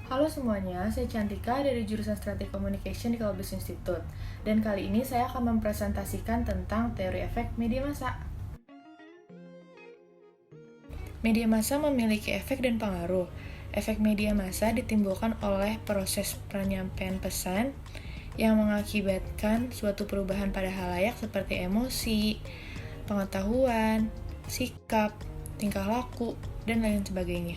Halo semuanya, saya Cantika dari jurusan Strategi Communication di Kalbus Institute. Dan kali ini saya akan mempresentasikan tentang teori efek media massa. Media massa memiliki efek dan pengaruh. Efek media massa ditimbulkan oleh proses penyampaian pesan yang mengakibatkan suatu perubahan pada halayak seperti emosi, pengetahuan, sikap, tingkah laku, dan lain sebagainya.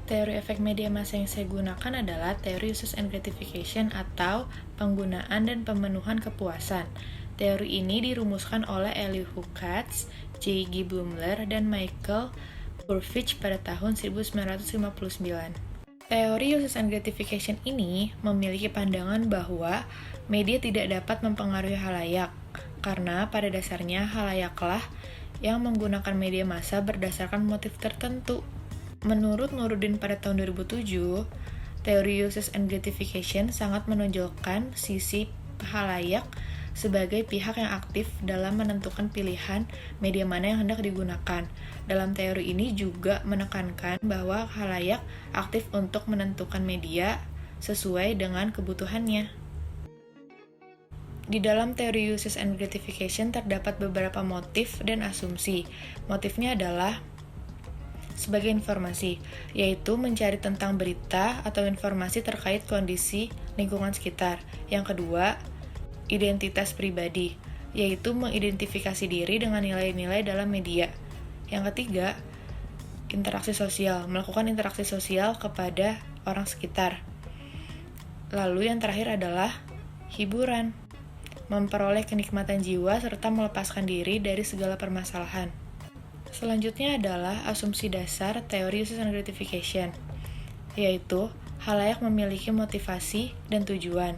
Teori efek media massa yang saya gunakan adalah teori uses and gratification atau penggunaan dan pemenuhan kepuasan. Teori ini dirumuskan oleh Elihu Katz, J. G. Blumler, dan Michael Purvich pada tahun 1959. Teori uses and gratification ini memiliki pandangan bahwa media tidak dapat mempengaruhi halayak, karena pada dasarnya halayaklah yang menggunakan media massa berdasarkan motif tertentu. Menurut Nuruddin pada tahun 2007, teori uses and gratification sangat menonjolkan sisi halayak sebagai pihak yang aktif dalam menentukan pilihan media mana yang hendak digunakan. Dalam teori ini juga menekankan bahwa halayak aktif untuk menentukan media sesuai dengan kebutuhannya. Di dalam teori uses and gratification terdapat beberapa motif dan asumsi. Motifnya adalah sebagai informasi, yaitu mencari tentang berita atau informasi terkait kondisi lingkungan sekitar. Yang kedua, identitas pribadi, yaitu mengidentifikasi diri dengan nilai-nilai dalam media. Yang ketiga, interaksi sosial, melakukan interaksi sosial kepada orang sekitar. Lalu yang terakhir adalah hiburan, memperoleh kenikmatan jiwa serta melepaskan diri dari segala permasalahan. Selanjutnya adalah asumsi dasar teori uses and gratification, yaitu halayak memiliki motivasi dan tujuan.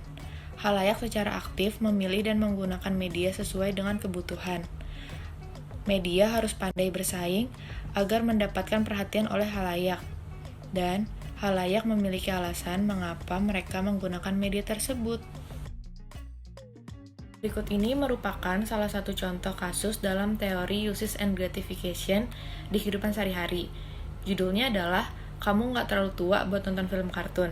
Halayak secara aktif memilih dan menggunakan media sesuai dengan kebutuhan. Media harus pandai bersaing agar mendapatkan perhatian oleh halayak, dan halayak memiliki alasan mengapa mereka menggunakan media tersebut. Berikut ini merupakan salah satu contoh kasus dalam teori uses and gratification di kehidupan sehari-hari. Judulnya adalah, "Kamu nggak terlalu tua buat nonton film kartun."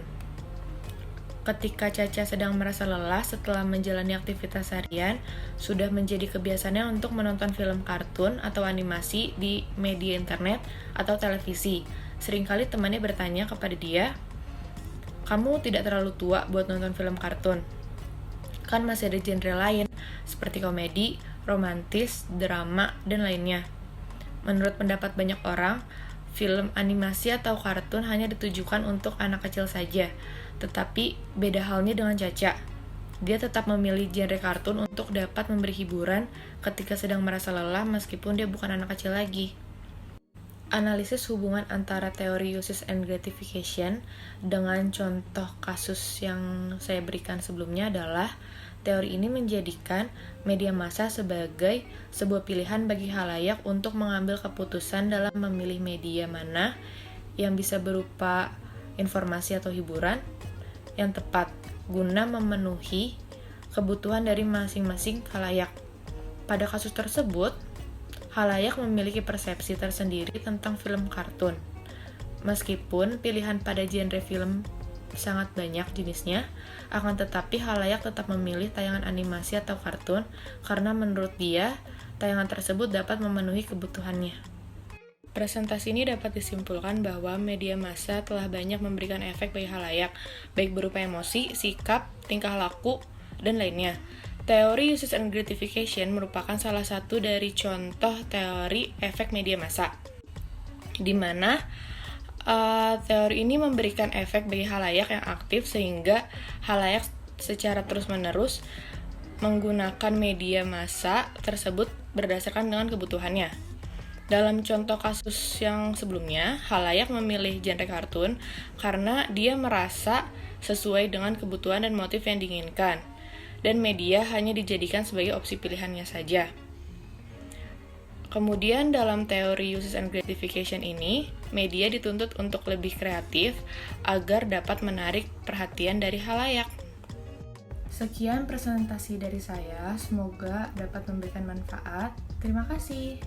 Ketika Caca sedang merasa lelah setelah menjalani aktivitas harian, sudah menjadi kebiasaannya untuk menonton film kartun atau animasi di media internet atau televisi. Seringkali temannya bertanya kepada dia, "Kamu tidak terlalu tua buat nonton film kartun? Kan masih ada genre lain, seperti komedi, romantis, drama, dan lainnya." Menurut pendapat banyak orang, film animasi atau kartun hanya ditujukan untuk anak kecil saja. Tetapi, beda halnya dengan Caca. Dia tetap memilih genre kartun untuk dapat memberi hiburan ketika sedang merasa lelah meskipun dia bukan anak kecil lagi. Analisis hubungan antara teori uses and gratification dengan contoh kasus yang saya berikan sebelumnya adalah, teori ini menjadikan media massa sebagai sebuah pilihan bagi halayak untuk mengambil keputusan dalam memilih media mana yang bisa berupa informasi atau hiburan yang tepat guna memenuhi kebutuhan dari masing-masing halayak. Pada kasus tersebut, halayak memiliki persepsi tersendiri tentang film kartun. Meskipun pilihan pada genre film sangat banyak jenisnya, akan tetapi halayak tetap memilih tayangan animasi atau kartun karena menurut dia, tayangan tersebut dapat memenuhi kebutuhannya. Presentasi ini dapat disimpulkan bahwa media massa telah banyak memberikan efek bagi halayak, baik berupa emosi, sikap, tingkah laku, dan lainnya. Teori uses and gratification merupakan salah satu dari contoh teori efek media massa, di mana teori ini memberikan efek bagi halayak yang aktif sehingga halayak secara terus-menerus menggunakan media massa tersebut berdasarkan dengan kebutuhannya. Dalam contoh kasus yang sebelumnya, halayak memilih genre kartun karena dia merasa sesuai dengan kebutuhan dan motif yang diinginkan, dan media hanya dijadikan sebagai opsi pilihannya saja. Kemudian dalam teori uses and gratification ini, media dituntut untuk lebih kreatif agar dapat menarik perhatian dari halayak. Sekian presentasi dari saya, semoga dapat memberikan manfaat. Terima kasih.